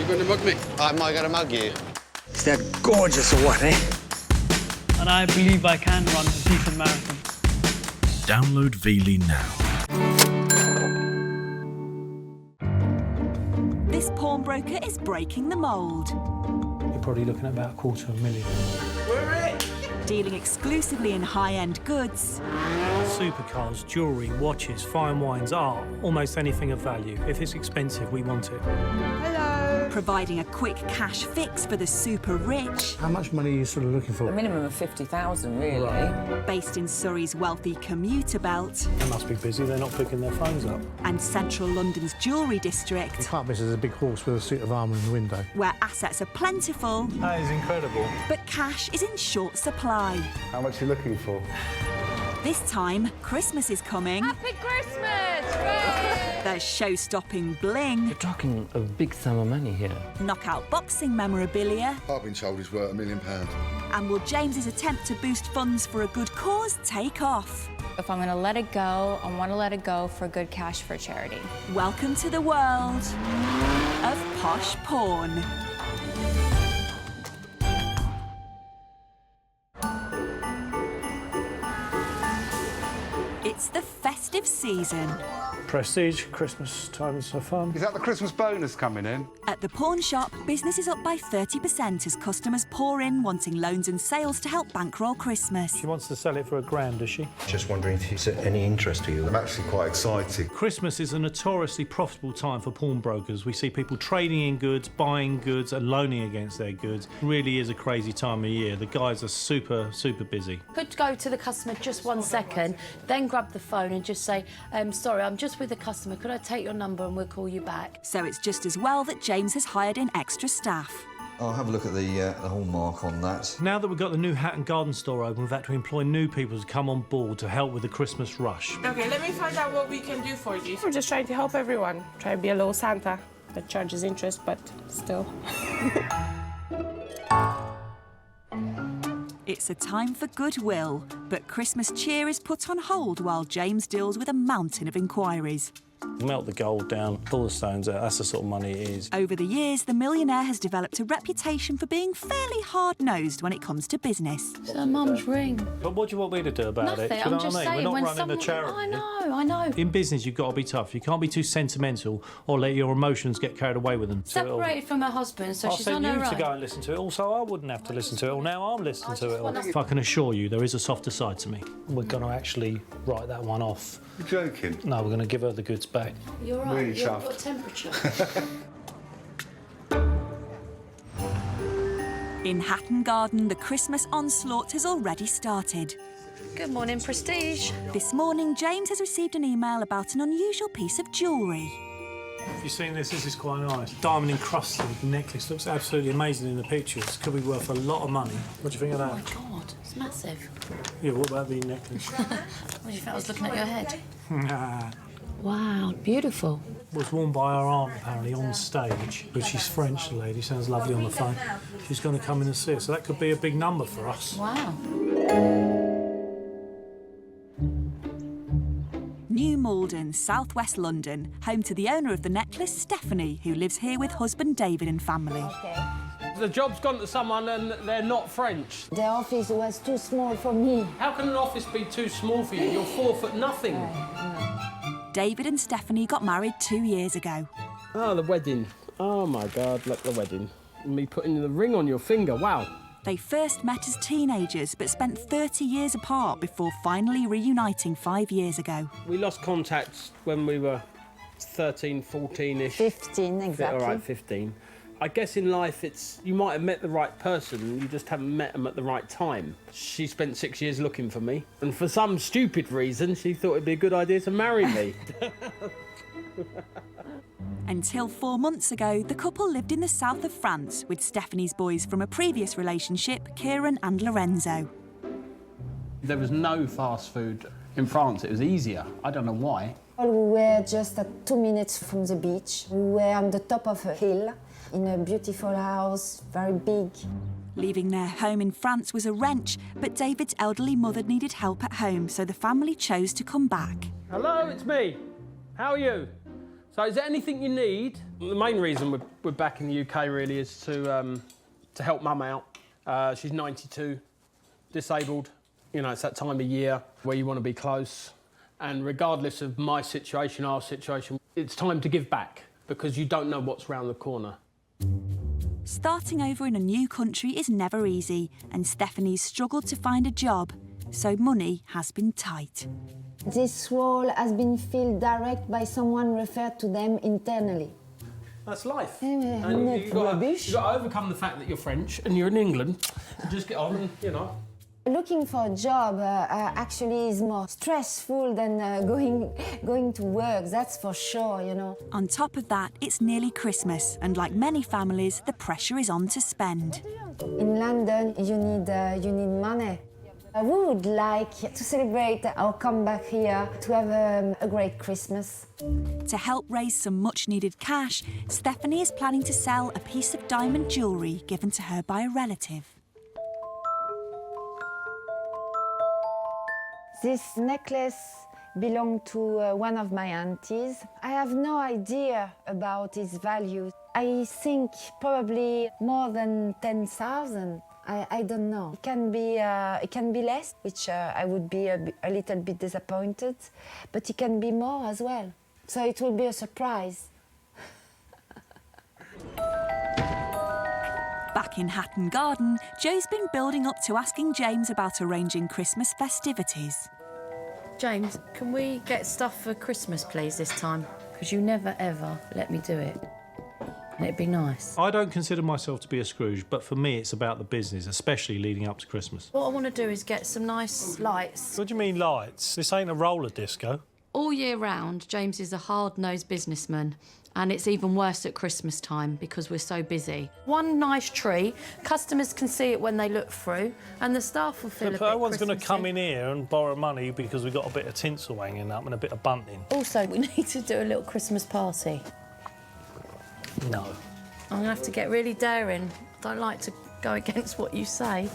You going to mug me? Am I going to mug you? Is that gorgeous or what, eh? And I believe I can run a decent marathon. Download Veely now. This pawnbroker is breaking the mould. You're probably looking at about $250,000. Dealing exclusively in high-end goods. Supercars, jewellery, watches, fine wines, art, almost anything of value. If it's expensive, we want it. Providing a quick cash fix for the super rich. How much money are you sort of looking for? A minimum of 50,000, really. Right. Based in Surrey's wealthy commuter belt. They must be busy, they're not picking their phones up. And central London's jewellery district. You can't miss there's a big horse with a suit of armour in the window. Where assets are plentiful. That is incredible. But cash is in short supply. How much are you looking for? This time, Christmas is coming. Happy Christmas! Hooray! There's show-stopping bling. You're talking a big sum of money here. Knockout boxing memorabilia. I've been told he's worth £1 million. And will James's attempt to boost funds for a good cause take off? If I'm going to let it go, I want to let it go for good cash for charity. Welcome to the world of posh porn. It's the festive season. Prestige, Christmas times are fun. Is that the Christmas bonus coming in? At the pawn shop, business is up by 30% as customers pour in wanting loans and sales to help bankroll Christmas. She wants to sell it for £1,000, does she? Just wondering if it's any interest to you. I'm actually quite excited. Christmas is a notoriously profitable time for pawnbrokers. We see people trading in goods, buying goods and loaning against their goods. It really is a crazy time of year. The guys are super, super busy. Could go to the customer just 1 second, then grab the phone and just say, sorry, I'm just with the customer, could I take your number and we'll call you back? So it's just as well that James has hired in extra staff. I'll have a look at the hallmark on that. Now that we've got the new hat and garden store open, we've had to employ new people to come on board to help with the Christmas rush. OK, let me find out what we can do for you. We're just trying to help everyone. Try to be a little Santa that charges interest, but still. It's a time for goodwill, but Christmas cheer is put on hold while James deals with a mountain of inquiries. Melt the gold down, pull the stones out, that's the sort of money it is. Over the years, the millionaire has developed a reputation for being fairly hard-nosed when it comes to business. It's her mum's ring. But what do you want me to do about Nothing, it? Do you know I'm just what I mean? saying, We're when not running a charity. I know. In business, you've got to be tough. You can't be too sentimental or let your emotions get carried away with them. Separated from her husband, so she's on her own. I'll send you to go and listen to it. Also, I wouldn't have to listen to it. Well, now I'm listening to it. If I can assure you, there is a softer side to me. We're going to actually write that one off. You're joking? No, we're going to give her the goods back. You're right. Really You've chuffed. got temperature. In Hatton Garden, the Christmas onslaught has already started. Good morning, Prestige. This morning, James has received an email about an unusual piece of jewellery. Have you seen this? This is quite nice. Diamond encrusted necklace. Looks absolutely amazing in the pictures. Could be worth a lot of money. What do you think of that? Oh, my God, it's massive. Yeah, what about the necklace? What do you think I was looking at your head? Nah. Wow, beautiful. Was worn by her aunt, apparently, on stage. But she's French, the lady. Sounds lovely on the phone. She's going to come in and see us, so that could be a big number for us. Wow. New Malden, southwest London, home to the owner of the necklace, Stephanie, who lives here with husband David and family. Okay. The job's gone to someone and they're not French. The office was too small for me. How can an office be too small for you? You're 4'0". David and Stephanie got married 2 years ago. Oh, the wedding. Oh, my God, look, the wedding. Me putting the ring on your finger, wow. They first met as teenagers, but spent 30 years apart before finally reuniting 5 years ago. We lost contact when we were 13, 14-ish. 15, exactly. All right, 15. I guess in life, you might have met the right person, you just haven't met them at the right time. She spent 6 years looking for me, and for some stupid reason, she thought it'd be a good idea to marry me. Until 4 months ago, the couple lived in the south of France with Stephanie's boys from a previous relationship, Kieran and Lorenzo. There was no fast food in France. It was easier. I don't know why. We were just at 2 minutes from the beach. We were on the top of a hill in a beautiful house, very big. Leaving their home in France was a wrench, but David's elderly mother needed help at home, so the family chose to come back. Hello, it's me. How are you? So is there anything you need? The main reason we're back in the UK really is to help Mum out. She's 92, disabled. You know, it's that time of year where you want to be close. And regardless of my situation, our situation, it's time to give back because you don't know what's round the corner. Starting over in a new country is never easy, and Stephanie's struggled to find a job, so money has been tight. This role has been filled direct by someone referred to them internally. That's life. And you've got to overcome the fact that you're French and you're in England and just get on and, you know. Looking for a job actually is more stressful than going to work, that's for sure, you know. On top of that, it's nearly Christmas, and like many families, the pressure is on to spend. In London, you need money. We would like to celebrate our comeback here, to have a great Christmas. To help raise some much-needed cash, Stephanie is planning to sell a piece of diamond jewellery given to her by a relative. This necklace belonged to one of my aunties. I have no idea about its value. I think probably more than 10,000. I don't know. It can be less, which I would be a little bit disappointed, but it can be more as well. So it will be a surprise. Back in Hatton Garden, Joe's been building up to asking James about arranging Christmas festivities. James, can we get stuff for Christmas, please, this time? Because you never, ever let me do it. And it'd be nice. I don't consider myself to be a Scrooge, but for me it's about the business, especially leading up to Christmas. What I want to do is get some nice lights. What do you mean lights? This ain't a roller disco. All year round, James is a hard-nosed businessman. And it's even worse at Christmas time because we're so busy. One nice tree, customers can see it when they look through, and the staff will feel a bit no one's going to Christmassy. come in here and borrow money because we've got a bit of tinsel hanging up and a bit of bunting. Also, we need to do a little Christmas party. No. I'm going to have to get really daring. Don't like to go against what you say.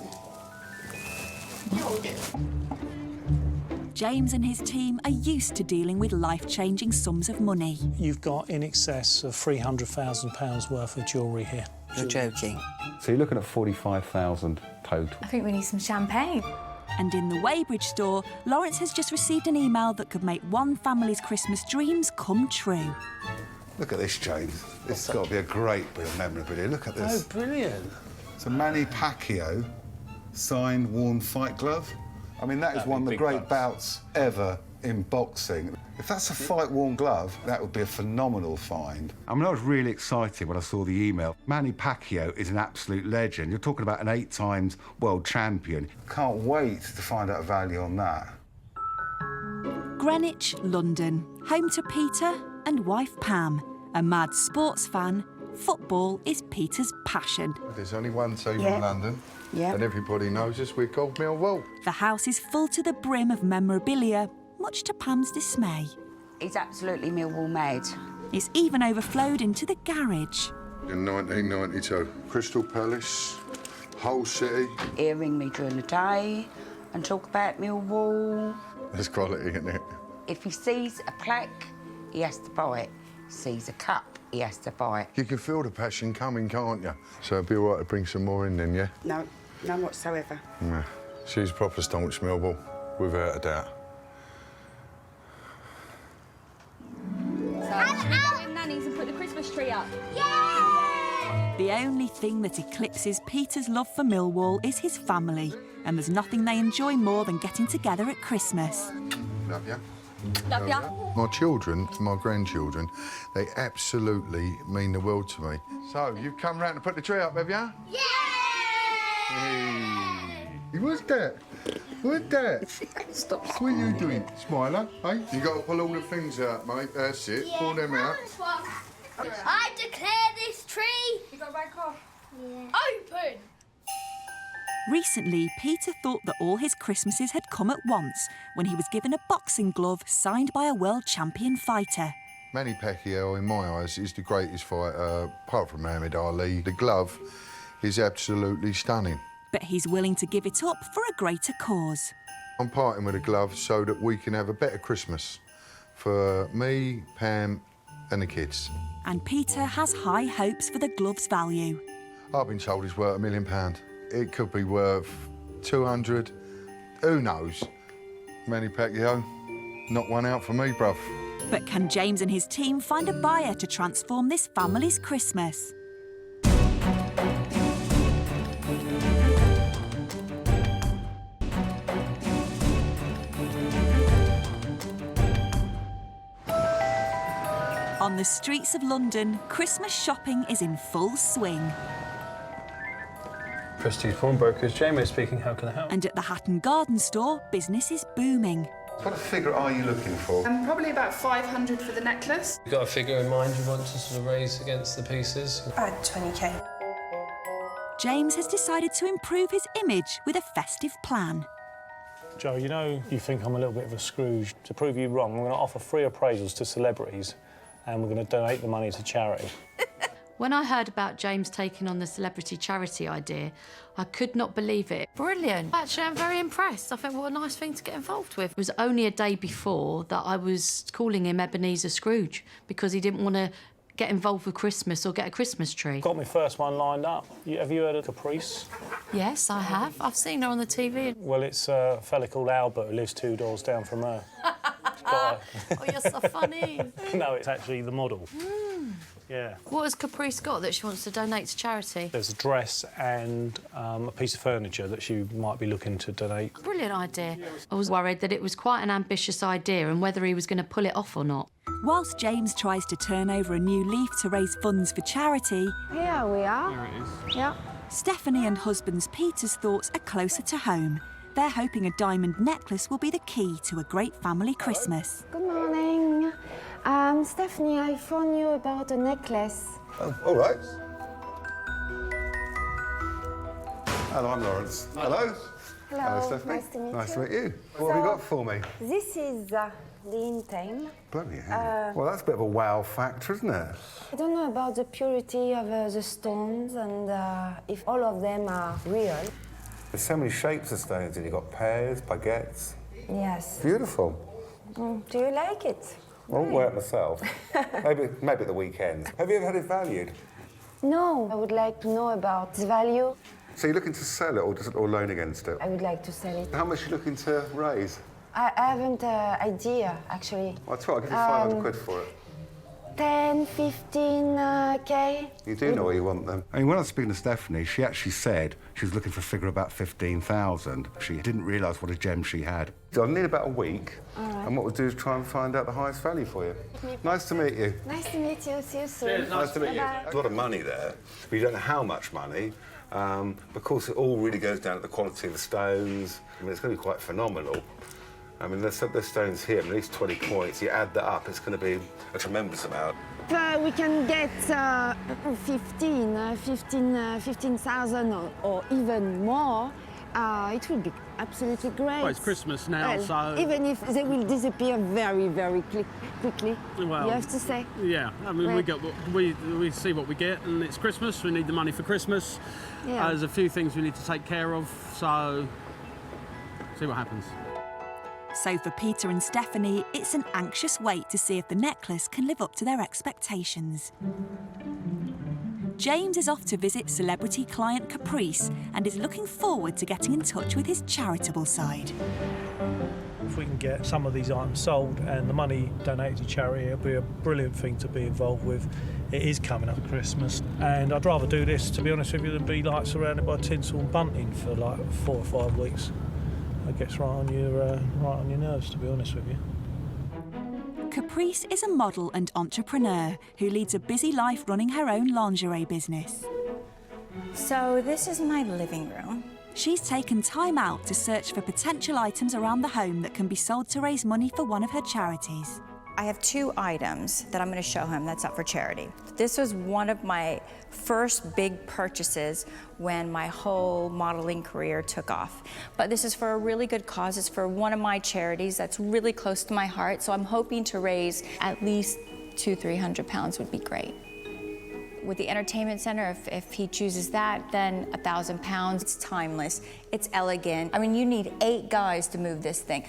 James and his team are used to dealing with life-changing sums of money. You've got in excess of £300,000 worth of jewellery here. You're joking. So you're looking at 45,000 total. I think we need some champagne. And in the Weybridge store, Lawrence has just received an email that could make one family's Christmas dreams come true. Look at this, James. This has got to be a great bit of memorabilia. Look at this. Oh, brilliant. It's a Manny Pacquiao signed worn fight glove. I mean, that is one of the great bouts ever in boxing. If that's a fight-worn glove, that would be a phenomenal find. I mean, I was really excited when I saw the email. Manny Pacquiao is an absolute legend. You're talking about an 8-time world champion. Can't wait to find out a value on that. Greenwich, London, home to Peter and wife Pam. A mad sports fan, football is Peter's passion. There's only one team in London, and everybody knows us. We're called Millwall. The house is full to the brim of memorabilia, much to Pam's dismay. He's absolutely Millwall mad. It's even overflowed into the garage. In 1992, Crystal Palace, Hull City. He'll ring me during the day and talk about Millwall. There's quality in it. If he sees a plaque, he has to buy it. Sees a cup, he has to buy it. You can feel the passion coming, can't you? So it'd be all right to bring some more in then, yeah? No, none whatsoever. Yeah. She's proper staunch Millwall, without a doubt. So, should we go with Nanny's and put the Christmas tree up? The only thing that eclipses Peter's love for Millwall is his family, and there's nothing they enjoy more than getting together at Christmas. Love ya. Love ya. My children, my grandchildren, they absolutely mean the world to me. So, you've come round to put the tree up, have you? Yeah! Hey. What's that? What's that? Stop. What are you doing, Smiler? Hey? You got to pull all the things out, mate. That's it. Pull them out. I declare this tree... You got back off? Yeah. Open! Recently, Peter thought that all his Christmases had come at once when he was given a boxing glove signed by a world champion fighter. Manny Pacquiao, in my eyes, is the greatest fighter, apart from Muhammad Ali. The glove is absolutely stunning. But he's willing to give it up for a greater cause. I'm parting with a glove so that we can have a better Christmas for me, Pam and the kids. And Peter has high hopes for the glove's value. I've been told it's worth £1 million. It could be worth 200. Who knows? Manny Pacquiao, not one out for me, bruv. But can James and his team find a buyer to transform this family's Christmas? On the streets of London, Christmas shopping is in full swing. Prestige Pawnbrokers, James speaking, how can I help? And at the Hatton Garden store, business is booming. What figure are you looking for? Probably about 500 for the necklace. You got a figure in mind you want to sort of raise against the pieces? 20k. James has decided to improve his image with a festive plan. Joe, you know you think I'm a little bit of a Scrooge. To prove you wrong, I'm going to offer free appraisals to celebrities and we're going to donate the money to charity. When I heard about James taking on the celebrity charity idea, I could not believe it. Brilliant. Actually, I'm very impressed. I think what a nice thing to get involved with. It was only a day before that I was calling him Ebenezer Scrooge because he didn't want to get involved with Christmas or get a Christmas tree. Got my first one lined up. Have you heard of Caprice? Yes, I have. I've seen her on the TV. Well, it's a fella called Albert who lives 2 doors down from her. Oh, you're so funny. No, it's actually the model. Yeah. What has Caprice got that she wants to donate to charity? There's a dress and a piece of furniture that she might be looking to donate. Brilliant idea. I was worried that it was quite an ambitious idea and whether he was going to pull it off or not. Whilst James tries to turn over a new leaf to raise funds for charity... Here we are. Here it is. Yeah. Stephanie and husband's Peter's thoughts are closer to home. They're hoping a diamond necklace will be the key to a great family Christmas. Good morning. Stephanie, I phoned you about a necklace. Oh, all right. Hello, I'm Lawrence. Hello. Hello. Stephanie. Nice to meet Nice you. to meet you. What have you got for me? This is the intime. Bloody hell. Well, that's a bit of a wow factor, isn't it? I don't know about the purity of the stones and if all of them are real. There's so many shapes of stones, and you've got pears, baguettes. Yes. Beautiful. Do you like it? I won't wear it myself. maybe at the weekend. Have you ever had it valued? No. I would like to know about its value. So you're looking to sell it or loan against it? I would like to sell it. How much are you looking to raise? I haven't an idea, actually. Well, I'll try. I'll give you 500 quid for it. 10, 15k. You do know what you want, then. I mean, when I was speaking to Stephanie, she actually said she was looking for a figure about 15,000. She didn't realise what a gem she had. So I'll need about a week, and what we'll do is try and find out the highest value for you. Nice to meet you. Nice to meet you. See you soon. Nice to meet you. Bye-bye. There's a lot of money there, but you don't know how much money. Of course, it all really goes down to the quality of the stones. I mean, it's going to be quite phenomenal. I mean, there's stones here, at least 20 points. You add that up, it's going to be a tremendous amount. We can get 15,000 or even more. It will be absolutely great. Well, it's Christmas now, so... Even if they will disappear very, very quickly, well, you have to say. Yeah, I mean, we see what we get, and it's Christmas, we need the money for Christmas. Yeah. There's a few things we need to take care of, so see what happens. So for Peter and Stephanie, it's an anxious wait to see if the necklace can live up to their expectations. James is off to visit celebrity client Caprice and is looking forward to getting in touch with his charitable side. If we can get some of these items sold and the money donated to charity, it'll be a brilliant thing to be involved with. It is coming up to Christmas, and I'd rather do this, to be honest with you, than be like surrounded by tinsel and bunting for like 4 or 5 weeks. It gets right on your nerves, to be honest with you. Caprice is a model and entrepreneur who leads a busy life running her own lingerie business. So this is my living room. She's taken time out to search for potential items around the home that can be sold to raise money for one of her charities. I have 2 items that I'm going to show him that's up for charity. This was one of my first big purchases when my whole modeling career took off. But this is for a really good cause. It's for one of my charities that's really close to my heart, so I'm hoping to raise at least £200-300 would be great. With the entertainment center, if he chooses that, then £1,000. It's timeless, it's elegant. I mean, you need 8 guys to move this thing.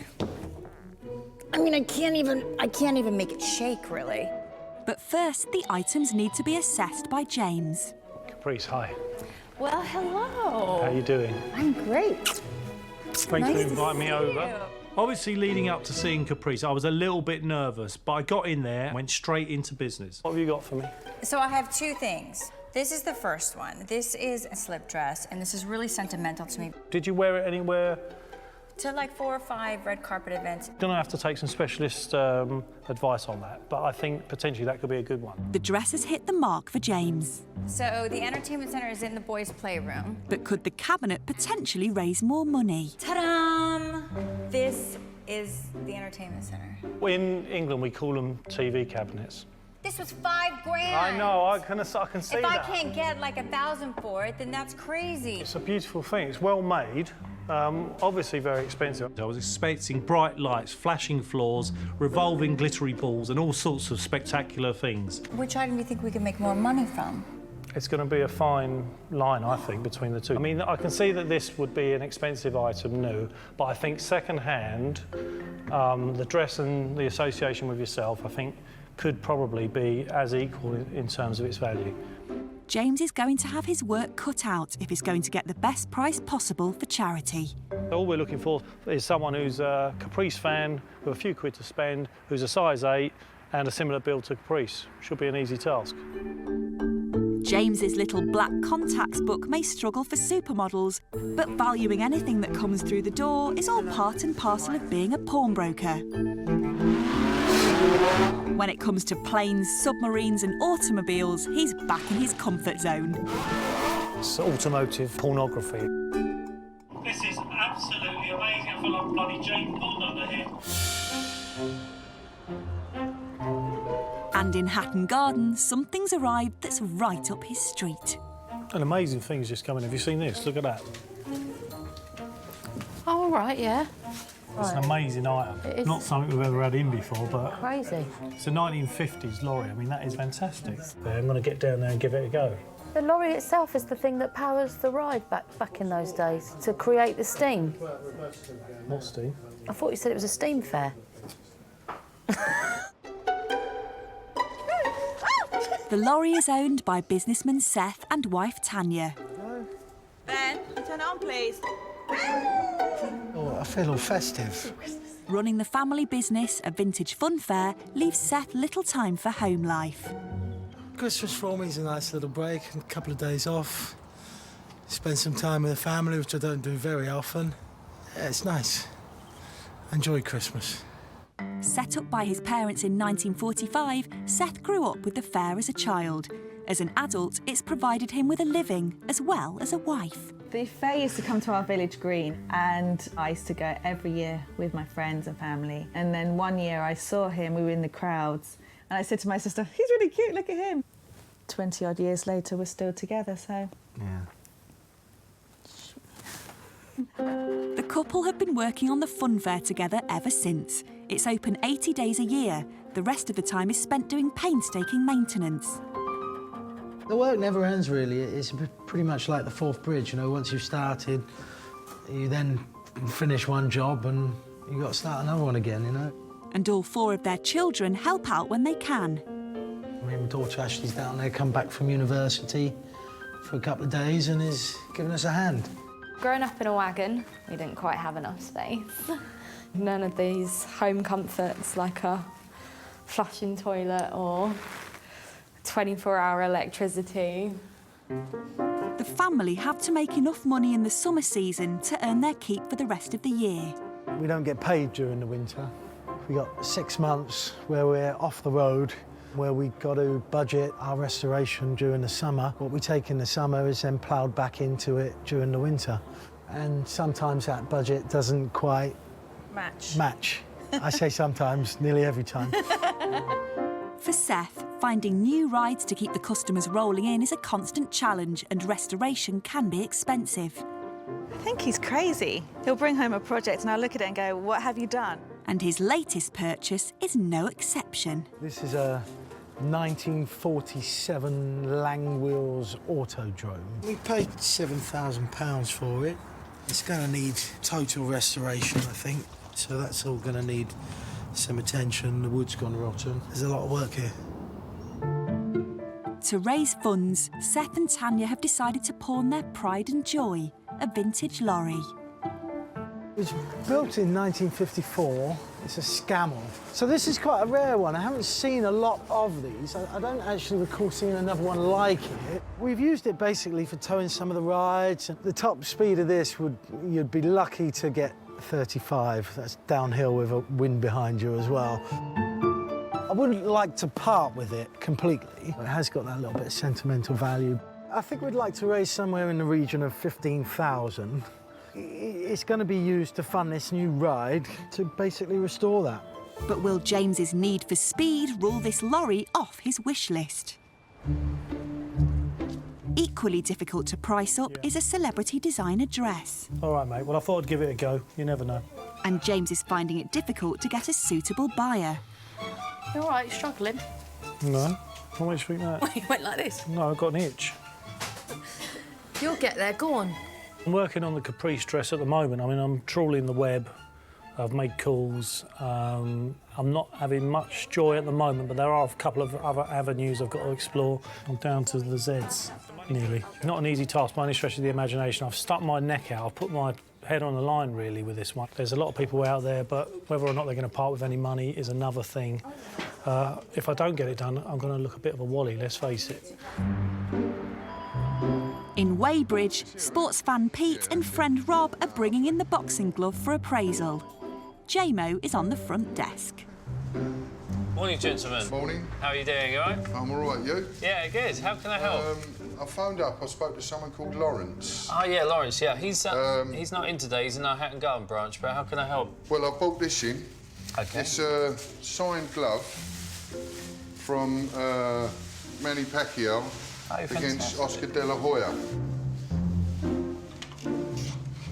I mean, I can't even make it shake, really. But first, the items need to be assessed by James. Caprice, hi. Well, hello. How you doing? I'm great. Thanks Nice for to inviting me see over. you. Obviously, leading up to seeing Caprice, I was a little bit nervous, but I got in there and went straight into business. What have you got for me? So I have two things. This is the first one. This is a slip dress, and this is really sentimental to me. Did you wear it anywhere? To like 4 or 5 red carpet events. Gonna have to take some specialist advice on that, but I think potentially that could be a good one. The dress has hit the mark for James. So the entertainment center is in the boys' playroom. But could the cabinet potentially raise more money? Ta-da! This is the entertainment center. In England, we call them TV cabinets. This was $5 grand. I know, I can see If I that. can't get like 1,000 for it, then that's crazy. It's a beautiful thing. It's well made, obviously very expensive. I was expecting bright lights, flashing floors, revolving glittery balls and all sorts of spectacular things. Which item do you think we can make more money from? It's going to be a fine line, I think, between the two. I mean, I can see that this would be an expensive item new, but I think second-hand, the dress and the association with yourself, I think, could probably be as equal in terms of its value. James is going to have his work cut out if he's going to get the best price possible for charity. All we're looking for is someone who's a Caprice fan with a few quid to spend, who's a size 8 and a similar build to Caprice. Should be an easy task. James's little black contacts book may struggle for supermodels, but valuing anything that comes through the door is all part and parcel of being a pawnbroker. When it comes to planes, submarines and automobiles, he's back in his comfort zone. It's automotive pornography. This is absolutely amazing. I feel like bloody James Bond under here. And in Hatton Garden, something's arrived that's right up his street. An amazing thing's just come in. Have you seen this? Look at that. Oh, all right, yeah. It's an amazing item. It is. Not something we've ever had in before, but Crazy. it's a 1950s lorry. I mean, that is fantastic. I'm going to get down there and give it a go. The lorry itself is the thing that powers the ride back in those days, to create the steam. What steam? I thought you said it was a steam fair. The lorry is owned by businessman Seth and wife Tanya. Ben, turn it on, please. Oh, I feel all festive. Running the family business, a vintage fun fair, leaves Seth little time for home life. Christmas for me is a nice little break, a couple of days off. Spend some time with the family, which I don't do very often. Yeah, it's nice. Enjoy Christmas. Set up by his parents in 1945, Seth grew up with the fair as a child. As an adult, it's provided him with a living as well as a wife. The fair used to come to our village green, and I used to go every year with my friends and family. And then one year I saw him, we were in the crowds, and I said to my sister, he's really cute, look at him. 20-odd years later, we're still together, so... Yeah. The couple have been working on the fun fair together ever since. It's open 80 days a year. The rest of the time is spent doing painstaking maintenance. The work never ends, really. It's pretty much like the Forth Bridge, you know. Once you've started, you then finish one job and you've got to start another one again, you know. And all 4 of their children help out when they can. I mean, my daughter Ashley's down there, come back from university for a couple of days and is giving us a hand. Growing up in a wagon, we didn't quite have enough space. None of these home comforts like a flushing toilet or 24-hour electricity. The family have to make enough money in the summer season to earn their keep for the rest of the year. We don't get paid during the winter. We got 6 months where we're off the road, where we've got to budget our restoration during the summer. What we take in the summer is then ploughed back into it during the winter. And sometimes that budget doesn't quite match. I say sometimes, nearly every time. For Seth, finding new rides to keep the customers rolling in is a constant challenge, and restoration can be expensive. I think he's crazy. He'll bring home a project and I'll look at it and go, what have you done? And his latest purchase is no exception. This is a 1947 Langwheels Autodrome. We paid £7,000 for it. It's going to need total restoration, I think. So that's all going to need some attention. The wood's gone rotten. There's a lot of work here. To raise funds, Seth and Tanya have decided to pawn their pride and joy, a vintage lorry. It was built in 1954. It's a Scamel. So this is quite a rare one. I haven't seen a lot of these. I don't actually recall seeing another one like it. We've used it basically for towing some of the rides. The top speed of this you'd be lucky to get 35. That's downhill with a wind behind you as well. I wouldn't like to part with it completely. It has got that little bit of sentimental value. I think we'd like to raise somewhere in the region of 15,000. It's going to be used to fund this new ride to basically restore that. But will James's need for speed rule this lorry off his wish list? Equally difficult to price up is a celebrity designer dress. All right, mate. Well, I thought I'd give it a go. You never know. And James is finding it difficult to get a suitable buyer. You all right? You struggling? No. What makes you think that? You went like this? No, I've got an itch. You'll get there. Go on. I'm working on the Caprice dress at the moment. I mean, I'm trawling the web. I've made calls. I'm not having much joy at the moment, but there are a couple of other avenues I've got to explore. I'm down to the Zs, nearly. Not an easy task by any stretch of the imagination. I've stuck my neck out. I've put my head on the line, really, with this one. There's a lot of people out there, but whether or not they're going to part with any money is another thing. If I don't get it done, I'm going to look a bit of a wally, let's face it. In Weybridge, sports fan Pete and friend Rob are bringing in the boxing glove for appraisal. JMO is on the front desk. Morning, gentlemen. Morning. How are you doing, all right? I'm all right, you? Yeah, good. How can I help? I phoned up. I spoke to someone called Lawrence. Oh, yeah, Lawrence, yeah. He's not in today. He's in our Hatton Garden branch, but how can I help? Well, I bought this in. OK. It's a signed glove from Manny Pacquiao against Oscar De La Hoya.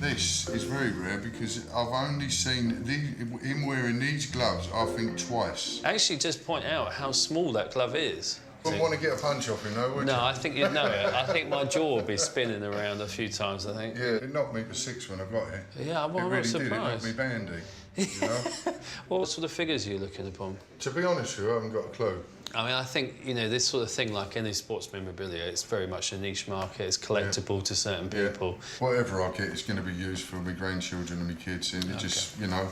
This is very rare because I've only seen him wearing these gloves, I think, twice. Actually, just point out how small that glove is. Wouldn't want to get a punch off him, though, would you? No, I think you'd know it. I think my jaw would be spinning around a few times, I think. Yeah, it knocked me to 6 when I got it. Yeah, well, I'm really not surprised. It knocked me bandy, you know? What sort of figures are you looking upon? To be honest with you, I haven't got a clue. I mean, I think, you know, this sort of thing, like any sports memorabilia, it's very much a niche market. It's collectible to certain people. Whatever I get is going to be used for my grandchildren and my kids, and it just, you know,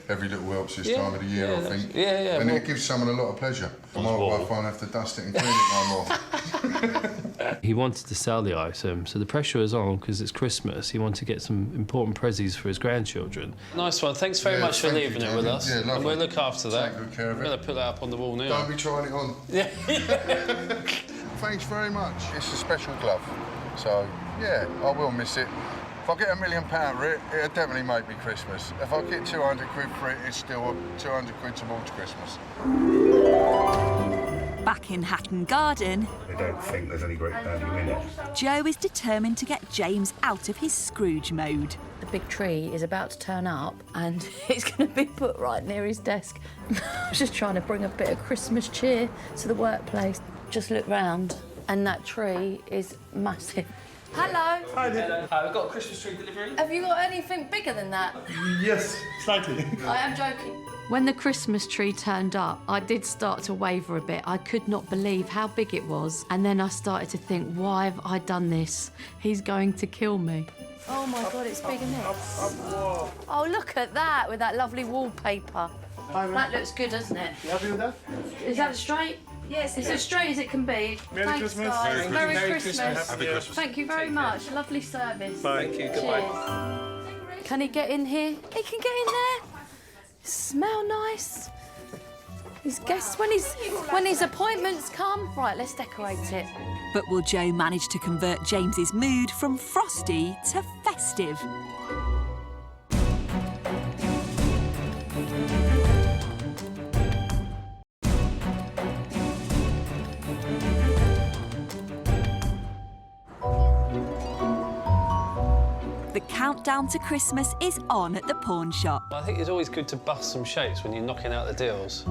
every little helps this time of the year, I think. Yeah, and it gives someone a lot of pleasure. My wife won't have to dust it and clean it no more. He wanted to sell the item, so the pressure was on because it's Christmas. He wanted to get some important prezzies for his grandchildren. Nice one. Thanks very much for leaving it with us. Yeah, lovely. And we'll look after that. Take good care of it. I'm going to put that up on the wall now. Don't be trying it on. Yeah. Thanks very much. It's a special glove, so yeah, I will miss it. If I get £1 million for it, it'll definitely make me Christmas. If I get 200 quid for it, it's still 200 quid towards Christmas. Back in Hatton Garden, I don't think there's any great value in it. Joe is determined to get James out of his Scrooge mode. The big tree is about to turn up and it's going to be put right near his desk. I was just trying to bring a bit of Christmas cheer to the workplace. Just look round and that tree is massive. Hello. Hi there. We've got a Christmas tree delivery. Have you got anything bigger than that? Yes, slightly. I am joking. When the Christmas tree turned up, I did start to waver a bit. I could not believe how big it was. And then I started to think, why have I done this? He's going to kill me. Oh my God, it's bigger than this. Oh, look at that, with that lovely wallpaper. That looks good, doesn't it? You happy with that? Is that straight? Yes. It's as straight as it can be. Merry Thanks, Christmas. guys. Merry Christmas. Christmas. Happy Christmas. Thank you very much. Lovely service. Thank you. Goodbye. Cheers. Can he get in here? He can get in there. Smell nice. His guests, when his appointments come. Right, let's decorate it. But will Joe manage to convert James's mood from frosty to festive? The countdown to Christmas is on at the pawn shop. I think it's always good to bust some shapes when you're knocking out the deals.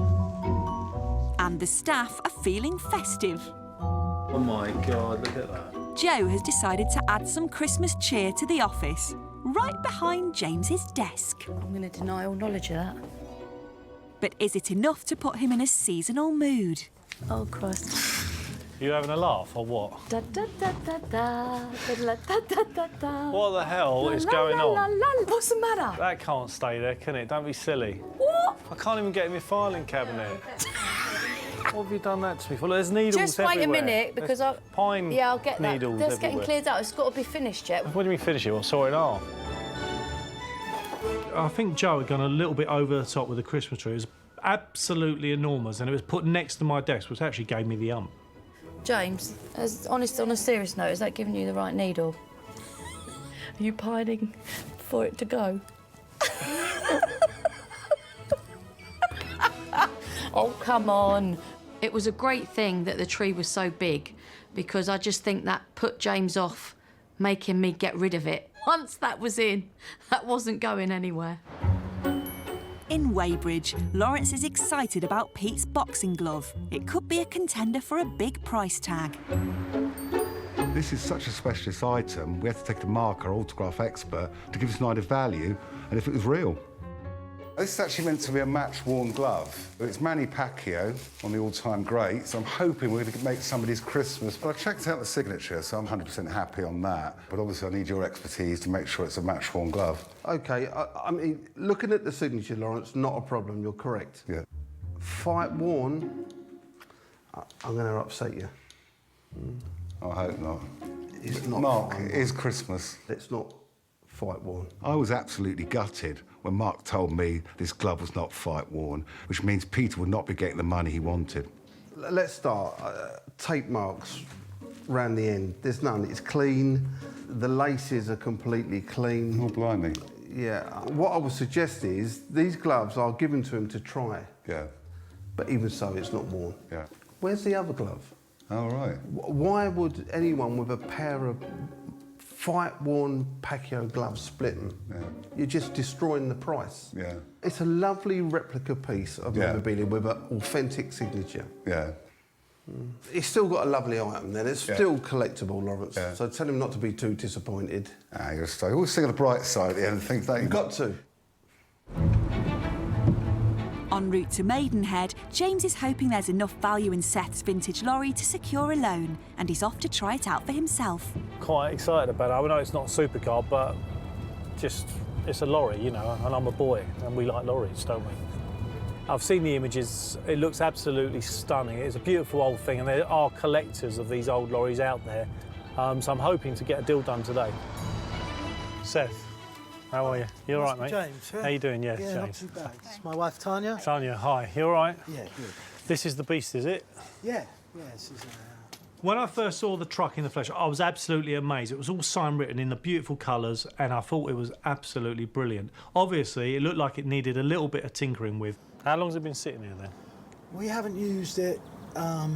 And the staff are feeling festive. Oh my God, look at that. Joe has decided to add some Christmas cheer to the office, right behind James's desk. I'm going to deny all knowledge of that. But is it enough to put him in a seasonal mood? Oh, Christ. You having a laugh or what? Da, da, da, da, da, da, da, da, da, da. What the hell is La, going la, la, on? la. What's the matter? That can't stay there, can it? Don't be silly. What? I can't even get in my filing cabinet. What have you done that to me for? There's needles Just wait everywhere. a minute, because There's pine Yeah, I'll get that. needles That's getting everywhere. cleared out. It's got to be finished yet. What do you mean finish it? We'll sort it off. I think Joe had gone a little bit over the top with the Christmas tree. It was absolutely enormous, and it was put next to my desk, which actually gave me the ump. James, on a serious note, is that giving you the right needle? Are you pining for it to go? Oh, come on. It was a great thing that the tree was so big, because I just think that put James off making me get rid of it. Once that was in, that wasn't going anywhere. In Weybridge, Lawrence is excited about Pete's boxing glove. It could be a contender for a big price tag. This is such a specialist item, we had to take it to Mark, our autograph expert, to give us an idea of value and if it was real. This is actually meant to be a match-worn glove. It's Manny Pacquiao, on the all-time great, so I'm hoping we're going to make somebody's Christmas. But I checked out the signature, so I'm 100% happy on that. But obviously I need your expertise to make sure it's a match-worn glove. OK, I mean, looking at the signature, Lawrence, not a problem, you're correct. Yeah. Fight worn, I'm going to upset you. I hope not. It's not Mark, fight it is Christmas. It's not fight worn. I was absolutely gutted when Mark told me this glove was not fight worn, which means Peter would not be getting the money he wanted. Let's start. Tape marks round the end. There's none. It's clean. The laces are completely clean. Oh, blimey. Yeah. What I would suggest is these gloves are given to him to try. Yeah. But even so, it's not worn. Yeah. Where's the other glove? Oh, right. Why would anyone with a pair of fight-worn Pacquiao gloves split them? Yeah. You're just destroying the price. Yeah. It's a lovely replica piece of memorabilia with an authentic signature. Yeah. It's still got a lovely item then. It's Yeah. still collectible, Lawrence. Yeah. So tell him not to be too disappointed. Ah, you're a star. You always think of the bright side at the end of things, don't you? You've got to. En route to Maidenhead, James is hoping there's enough value in Seth's vintage lorry to secure a loan, and he's off to try it out for himself. Quite excited about it. I know it's not a supercar, but just, it's a lorry, you know, and I'm a boy, and we like lorries, don't we? I've seen the images. It looks absolutely stunning. It's a beautiful old thing, and there are collectors of these old lorries out there, so I'm hoping to get a deal done today. Seth. How are you? You all right, mate? James, yeah. How you doing? Yeah, Yeah, James. not too bad. It's my wife, Tanya. Tanya, hi. You all right? Yeah, good. This is the beast, is it? Yeah, this is... When I first saw the truck in the flesh, I was absolutely amazed. It was all sign written in the beautiful colours, and I thought it was absolutely brilliant. Obviously, it looked like it needed a little bit of tinkering with. How long's it been sitting here then? We haven't used it 4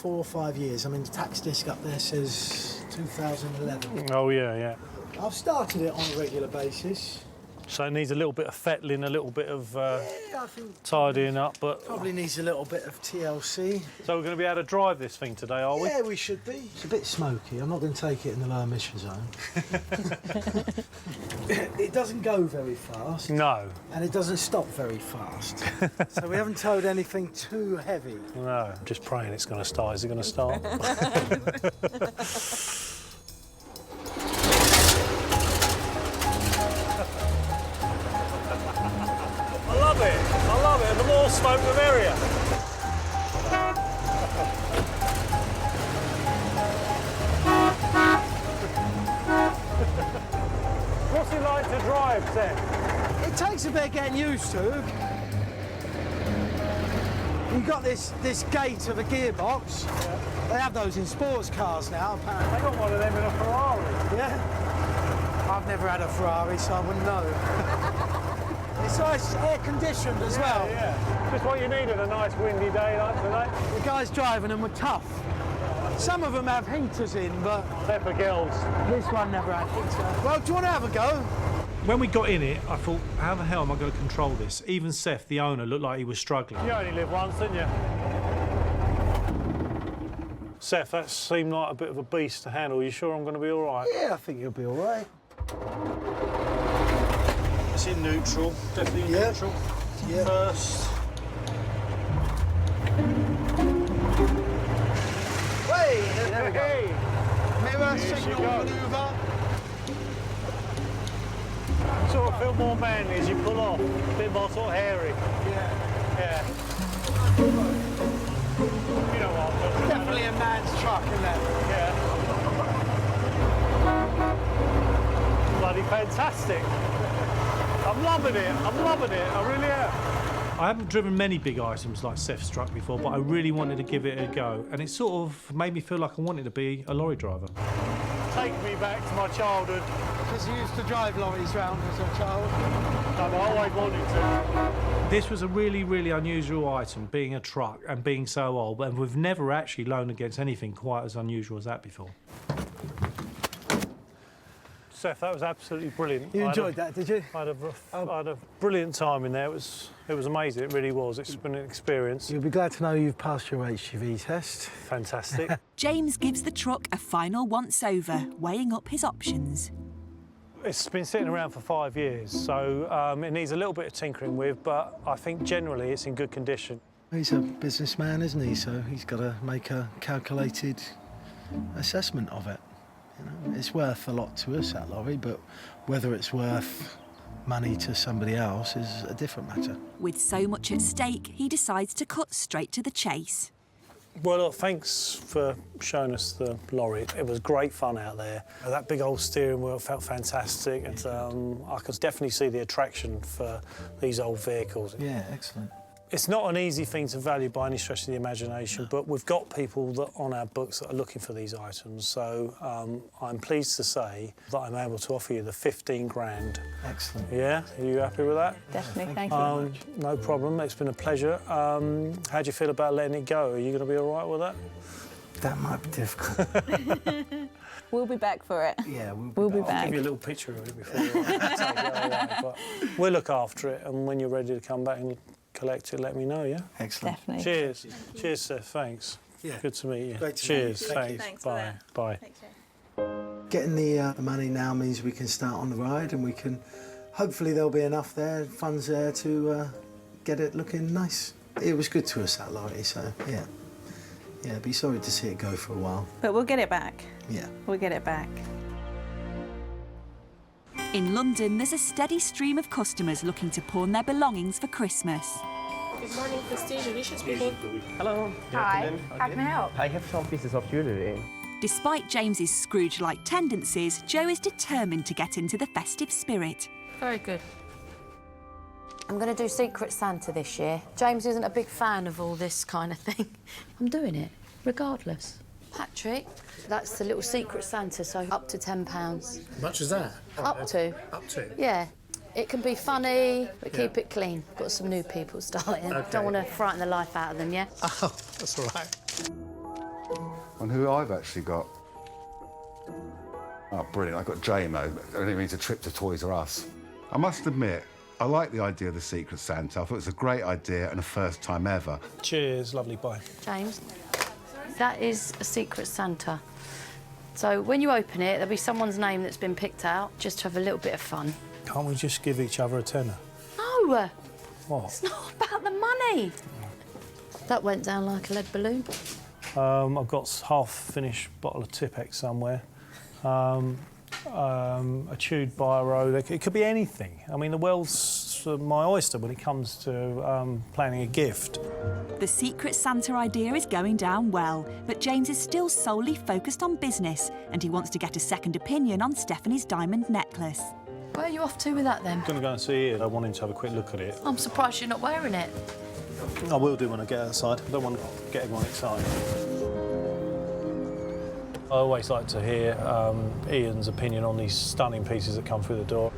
or 5 years. I mean, the tax disc up there says 2011. Oh, yeah, yeah. I've started it on a regular basis. So it needs a little bit of fettling, a little bit of I think tidying up, but... Probably needs a little bit of TLC. So we're going to be able to drive this thing today, are we? Yeah, we should be. It's a bit smoky. I'm not going to take it in the low emission zone. It doesn't go very fast. No. And it doesn't stop very fast. So we haven't towed anything too heavy. No, just praying it's going to start. Is it going to start? I love it. The more smoke, the merrier. What's it like to drive, Seth? It takes a bit getting used to. You've got this gate of a gearbox. Yeah. They have those in sports cars now, apparently. They got one of them in a Ferrari. Yeah. I've never had a Ferrari, so I wouldn't know. It's nice, air-conditioned as well. Yeah, just what you need on a nice windy day like today. The guys driving them were tough. Some of them have heaters in, but... They're for girls. This one never had heater. Well, do you want to have a go? When we got in it, I thought, how the hell am I going to control this? Even Seth, the owner, looked like he was struggling. You only live once, didn't you? Seth, that seemed like a bit of a beast to handle. You sure I'm going to be all right? Yeah, I think you'll be all right. It's in neutral, definitely in neutral. Yeah. First. that signal manoeuvre. Sort of feel more manly as you pull off. A bit more sort of hairy. Yeah. You know what? It's definitely a man's truck, isn't it? Yeah. Bloody fantastic. I'm loving it. I really am. I haven't driven many big items like Seth's truck before, but I really wanted to give it a go. And it sort of made me feel like I wanted to be a lorry driver. Take me back to my childhood. Because you used to drive lorries round as a child? No, but I always wanted to. This was a really, really unusual item, being a truck and being so old, and we've never actually loaned against anything quite as unusual as that before. Seth, that was absolutely brilliant. You enjoyed that, did you? I had a brilliant time in there. It was amazing. It really was. It's been an experience. You'll be glad to know you've passed your HGV test. Fantastic. James gives the truck a final once-over, weighing up his options. It's been sitting around for 5 years, so it needs a little bit of tinkering with, but I think generally it's in good condition. He's a businessman, isn't he? So he's got to make a calculated assessment of it. You know, it's worth a lot to us, that lorry, but whether it's worth money to somebody else is a different matter. With so much at stake, he decides to cut straight to the chase. Well, look, thanks for showing us the lorry. It was great fun out there. That big old steering wheel felt fantastic, and I could definitely see the attraction for these old vehicles. Yeah, excellent. It's not an easy thing to value by any stretch of the imagination, but we've got people that on our books that are looking for these items, so I'm pleased to say that I'm able to offer you the 15 grand. Excellent. Yeah? Are you happy with that? Definitely, thank you. No problem, it's been a pleasure. How do you feel about letting it go? Are you going to be all right with that? That might be difficult. We'll be back for it. Yeah, we'll be I'll back. give you a little picture of it before you take it away, but we'll look after it, and when you're ready to come back and collect it, let me know, yeah? Excellent. Definitely. Cheers. Cheers, Seth, thanks. Yeah. Good to meet you. Great to Cheers, meet you. Thank you. thanks. Bye. Bye. Getting the money now means we can start on the ride, and we can, hopefully there'll be enough there, funds there to get it looking nice. It was good to us, that lorry, so yeah. Yeah, be sorry to see it go for a while. But we'll get it back. Yeah. We'll get it back. In London, there's a steady stream of customers looking to pawn their belongings for Christmas. Good morning, Prestige. Alicia speaking. Hello. Hi. How can I help? I have some pieces of jewellery. Despite James's Scrooge-like tendencies, Joe is determined to get into the festive spirit. Very good. I'm going to do Secret Santa this year. James isn't a big fan of all this kind of thing. I'm doing it, regardless. Patrick, that's the little Secret Santa, so up to £10. How much is that? Up to. Up to? Yeah. It can be funny, but keep it clean. Got some new people starting. Okay. Don't want to frighten the life out of them, yeah? Oh, that's all right. And who I've actually got. Oh, brilliant. I've got JMO. It only means a trip to Toys R Us. I must admit, I like the idea of the Secret Santa. I thought it was a great idea and a first time ever. Cheers, lovely, bye. James, that is a Secret Santa. So when you open it, there'll be someone's name that's been picked out, just to have a little bit of fun. Can't we just give each other a tenner? No! What? It's not about the money. That went down like a lead balloon. I've got a half-finished bottle of Tipex somewhere. A chewed biro. It could be anything. I mean, the world's my oyster when it comes to planning a gift. The Secret Santa idea is going down well, but James is still solely focused on business, and he wants to get a second opinion on Stephanie's diamond necklace. Where are you off to with that, then? I'm going to go and see it. I want him to have a quick look at it. I'm surprised you're not wearing it. I will do when I get outside. I don't want to get everyone excited. I always like to hear Ian's opinion on these stunning pieces that come through the door.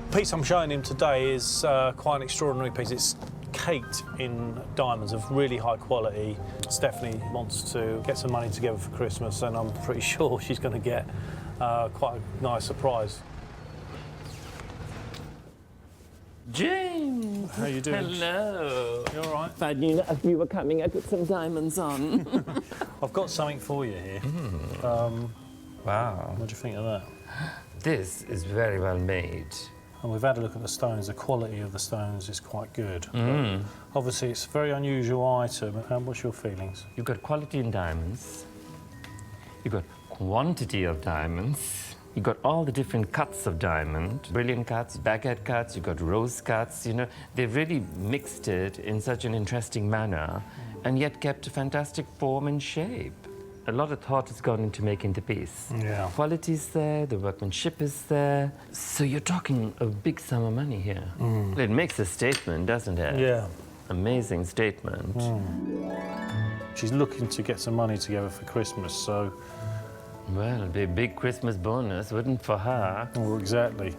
The piece I'm showing him today is quite an extraordinary piece. It's caked in diamonds of really high quality. Stephanie wants to get some money together for Christmas, and I'm pretty sure she's going to get quite a nice surprise. James! How you doing? Hello. You all right? If I knew that you were coming, I put some diamonds on. I've got something for you here. Wow. What do you think of that? This is very well made. And we've had a look at the stones. The quality of the stones is quite good. Obviously, it's a very unusual item. What's your feelings? You've got quality in diamonds. You've got quantity of diamonds. You got all the different cuts of diamond, brilliant cuts, baguette cuts, you got rose cuts, you know. They've really mixed it in such an interesting manner and yet kept a fantastic form and shape. A lot of thought has gone into making the piece. Yeah. Quality's there, the workmanship is there. So you're talking a big sum of money here. It makes a statement, doesn't it? Yeah. Amazing statement. She's looking to get some money together for Christmas, so... Well, it'd be a big Christmas bonus, wouldn't it, for her? Oh, exactly.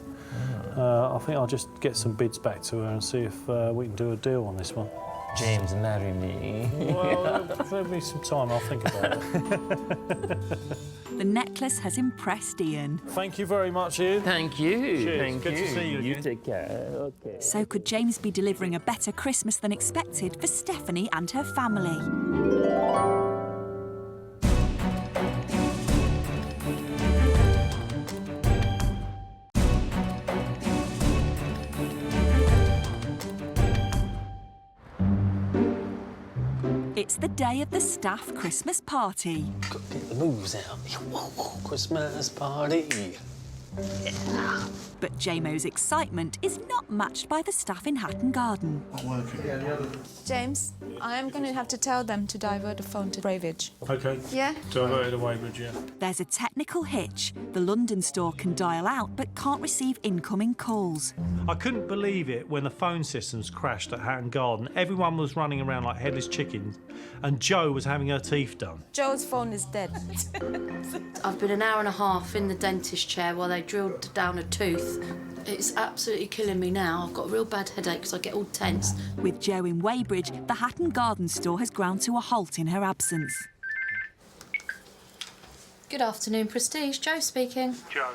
I think I'll just get some bids back to her and see if we can do a deal on this one. James, marry me. Well, there'll be some time, I'll think about it. The necklace has impressed Ian. Thank you very much, Ian. Thank you. Cheers. Thank Good you. to see you again. You take care. Okay. So could James be delivering a better Christmas than expected for Stephanie and her family? It's the day of the staff Christmas party. Got to get the moves out. Christmas party. Yeah. But JMO's excitement is not matched by the staff in Hatton Garden. Not working. James, I am going to have to tell them to divert the phone to Bravage. OK. Yeah? Divert it away, Bridge, yeah. There's a technical hitch. The London store can dial out but can't receive incoming calls. I couldn't believe it when the phone systems crashed at Hatton Garden. Everyone was running around like headless chickens and Jo was having her teeth done. Joe's phone is dead. I've been an hour and a half in the dentist chair while they drilled down a tooth. It's absolutely killing me now. I've got a real bad headache because I get all tense. With Jo in Weybridge, the Hatton Garden store has ground to a halt in her absence. Good afternoon, Prestige. Jo speaking. Jo.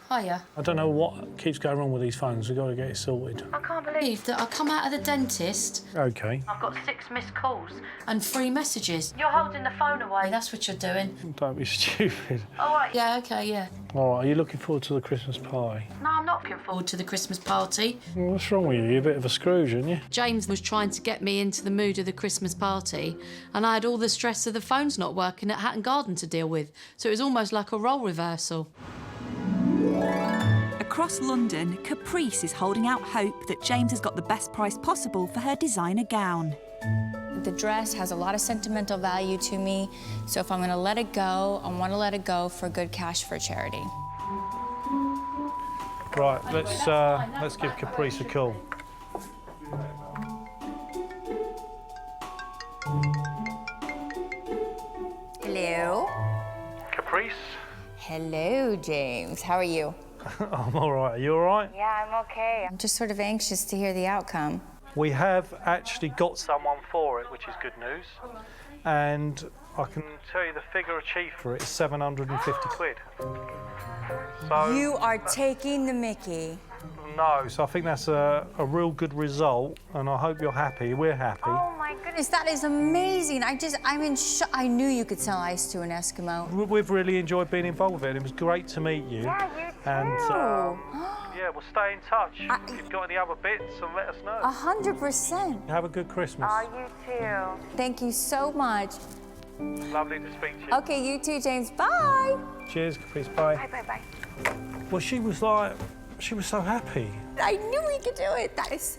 Hiya. I don't know what keeps going wrong with these phones. We've got to get it sorted. I can't believe that I come out of the dentist. OK. I've got 6 missed calls and 3 messages. You're holding the phone away. That's what you're doing. Don't be stupid. All right. Yeah, OK, yeah. All right, are you looking forward to the Christmas party? No, I'm not looking forward to the Christmas party. Well, what's wrong with you? You're a bit of a Scrooge, aren't you? James was trying to get me into the mood of the Christmas party, and I had all the stress of the phones not working at Hatton Garden to deal with, so it was almost like a role reversal. Across London, Caprice is holding out hope that James has got the best price possible for her designer gown. The dress has a lot of sentimental value to me, so if I'm going to let it go, I want to let it go for good cash for charity. Right, let's give Caprice a call. Hello? Caprice? Hello, James. How are you? I'm all right. Are you all right? Yeah, I'm okay. I'm just sort of anxious to hear the outcome. We have actually got someone for it, which is good news. And I can tell you the figure achieved for it is 750 quid. So, You are taking the mickey. No, so I think that's a real good result, and I hope you're happy. We're happy. Oh my goodness, that is amazing. I'm in shock. I knew you could sell ice to an Eskimo. We've really enjoyed being involved with it. It was great to meet you. Yeah, you too. And yeah, we'll stay in touch. If you've got any other bits, so let us know. 100%. Have a good Christmas. Oh, you too. Thank you so much. Lovely to speak to you. Okay, you too, James. Bye. Cheers, Caprice. Bye. Bye. Well, she was so happy. I knew we could do it. That is...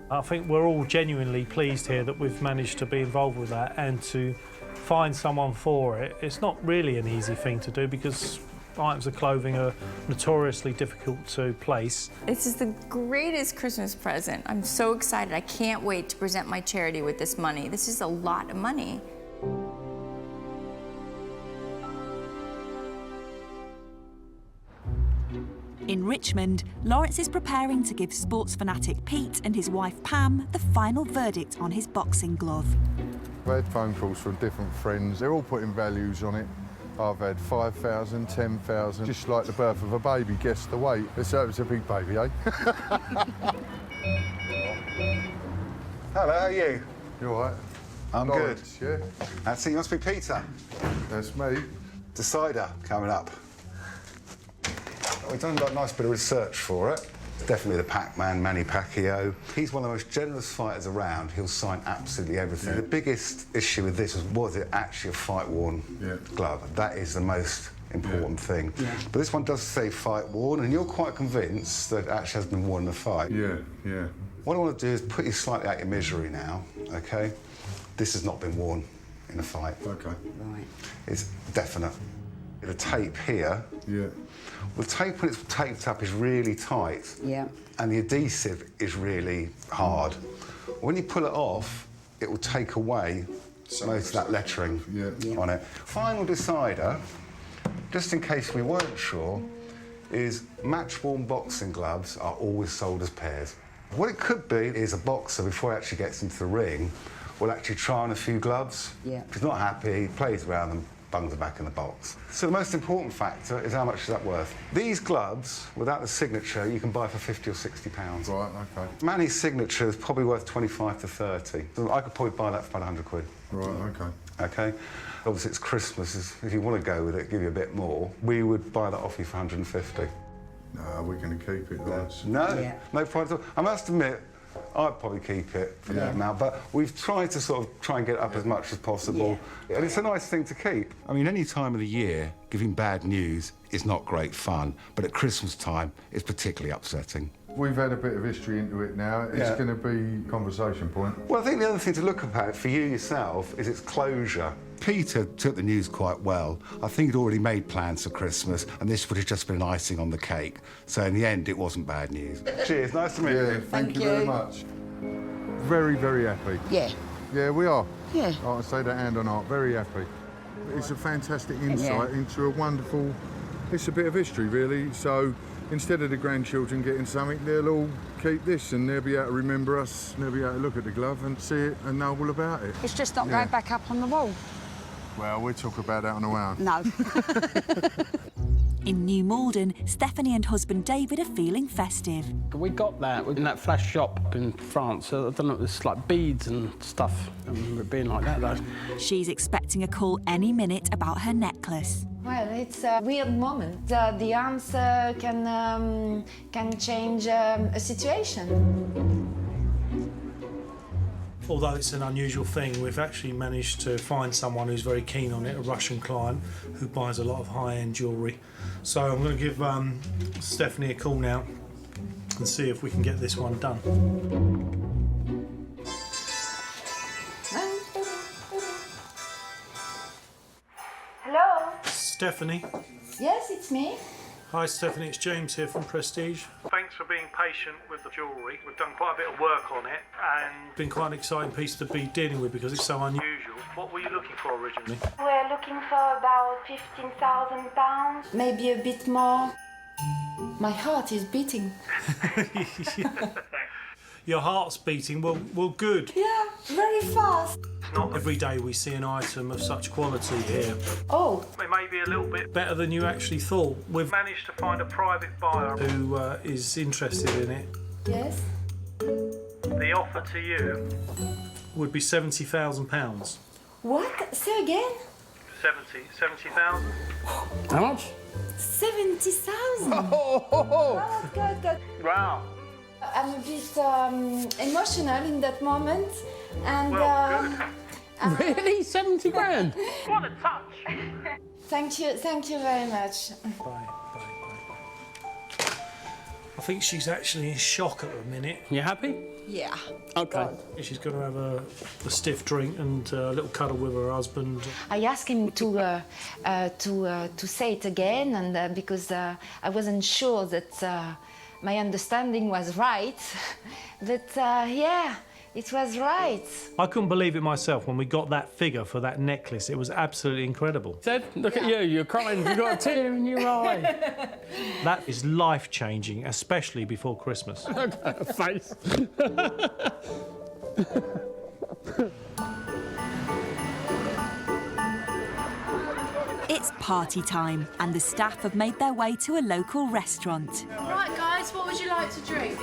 I think we're all genuinely pleased here that we've managed to be involved with that and to find someone for it. It's not really an easy thing to do because items of clothing are notoriously difficult to place. This is the greatest Christmas present. I'm so excited. I can't wait to present my charity with this money. This is a lot of money. In Richmond, Lawrence is preparing to give sports fanatic Pete and his wife Pam the final verdict on his boxing glove. I've had phone calls from different friends. They're all putting values on it. I've had 5,000, 10,000, just like the birth of a baby. Guess the weight. Let's hope it's a big baby, eh? Hello, how are you? You all right? I'm Lawrence, good. Yeah? That's it, you must be Peter. That's me. Decider coming up. We've done a nice bit of research for it. Definitely the Pac-Man, Manny Pacquiao. He's one of the most generous fighters around. He'll sign absolutely everything. The biggest issue with this was it actually a fight-worn glove? That is the most important thing. But this one does say fight worn, and you're quite convinced that it actually has been worn in a fight. Yeah, yeah. What I want to do is put you slightly out your misery now, OK? This has not been worn in a fight. OK. Right. It's definite. The tape here, the tape when it's taped up is really tight. Yeah. And the adhesive is really hard. When you pull it off, it will take away most of that lettering on it. Final decider, just in case we weren't sure, is match-worn boxing gloves are always sold as pairs. What it could be is a boxer, before he actually gets into the ring, will actually try on a few gloves. Yeah. If he's not happy, he plays around them, bungs them back in the box. So the most important factor is how much is that worth. These gloves, without the signature, you can buy for £50 or £60. Right, OK. Manny's signature is probably worth 25 to 30. So I could probably buy that for about 100 quid. Right, OK. OK? Obviously, it's Christmas. If you want to go with it, give you a bit more. We would buy that off you for 150. No, we're going to keep it, lads. No, no problem at all. I must admit, I'd probably keep it for that amount, but we've tried to sort of try and get it up as much as possible. And it's a nice thing to keep. I mean, any time of the year, giving bad news is not great fun, but at Christmas time, it's particularly upsetting. We've had a bit of history into it now. It's going to be a conversation point. Well, I think the other thing to look at for you yourself is its closure. Peter took the news quite well. I think he'd already made plans for Christmas, and this would have just been an icing on the cake. So in the end, it wasn't bad news. Cheers, nice to meet you. Thank you very much. Very, very happy. Yeah. Yeah, we are. Yeah. I say that hand on heart, very happy. It's a fantastic insight into a wonderful... It's a bit of history, really. So instead of the grandchildren getting something, they'll all keep this and they'll be able to remember us, and they'll be able to look at the glove and see it and know all about it. It's just not going back up on the wall. Well, we'll talk about that on the way on. No. In New Malden, Stephanie and husband David are feeling festive. We got that in that flash shop in France. I don't know, it's like beads and stuff. I remember it being like that, though. She's expecting a call any minute about her necklace. Well, it's a weird moment. The answer can change a situation. Although it's an unusual thing, we've actually managed to find someone who's very keen on it, a Russian client who buys a lot of high-end jewellery. So I'm going to give Stephanie a call now and see if we can get this one done. Hello? Stephanie? Yes, it's me. Hi Stephanie, it's James here from Prestige. Thanks for being patient with the jewellery. We've done quite a bit of work on it and been quite an exciting piece to be dealing with because it's so unusual. What were you looking for originally? We're looking for about £15,000. Maybe a bit more. My heart is beating. Your heart's beating, well good. Yeah, very fast. Not every day we see an item of such quality here. Oh. It may be a little bit better than you actually thought. We've managed to find a private buyer who is interested in it. Yes. The offer to you would be £70,000. What? Say again? 70,000. How much? 70,000. Oh, God. Wow. I'm a bit emotional in that moment, and really, 70 grand? What a touch! Thank you very much. Bye. I think she's actually in shock at the minute. You happy? Yeah. Okay. She's going to have a stiff drink and a little cuddle with her husband. I asked him to say it again, and because I wasn't sure that my understanding was right, but yeah, it was right. I couldn't believe it myself when we got that figure for that necklace. It was absolutely incredible. Ted, look at you, you're crying, you've got a tear in your eye. That is life-changing, especially before Christmas. Look at her face. It's party time, and the staff have made their way to a local restaurant. Right, guys, what would you like to drink?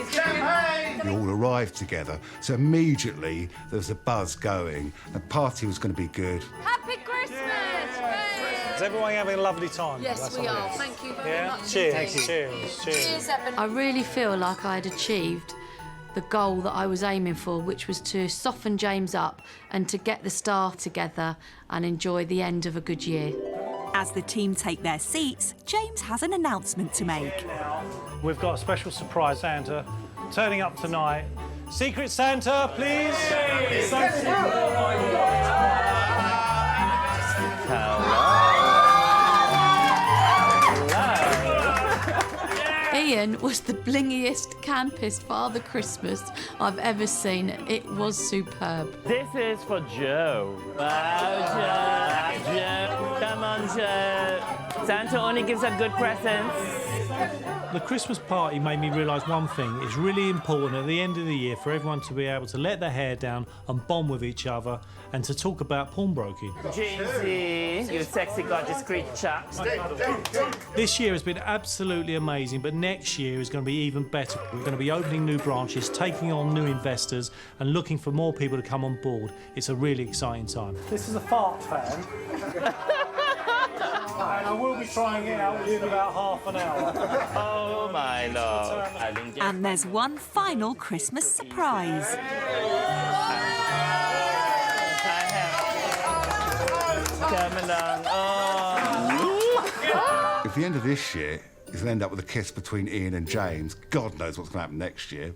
We all arrived together, so immediately there was a buzz going. The party was going to be good. Happy Christmas! Is everyone having a lovely time? Yes, we are. Thank you very much. Cheers. Cheers, Evan. I really feel like I had achieved the goal that I was aiming for, which was to soften James up and to get the staff together and enjoy the end of a good year. As the team take their seats, James has an announcement to make. We've got a special surprise Santa turning up tonight. Secret Santa, please. Ian was the blingiest, campest Father Christmas I've ever seen. It was superb. This is for Joe. Wow, Joe. Come on, Joe. Santa only gives out good presents. The Christmas party made me realise one thing. It's really important at the end of the year for everyone to be able to let their hair down and bond with each other and to talk about pawnbroking. Jamesy, you sexy gorgeous creature. This year has been absolutely amazing, but next year is going to be even better. We're going to be opening new branches, taking on new investors and looking for more people to come on board. It's a really exciting time. This is a fart fan. And I will be trying it out within about half an hour. Oh, my lord. And there's one final Christmas surprise. Come along. If the end of this year is going to end up with a kiss between Ian and James, God knows what's going to happen next year.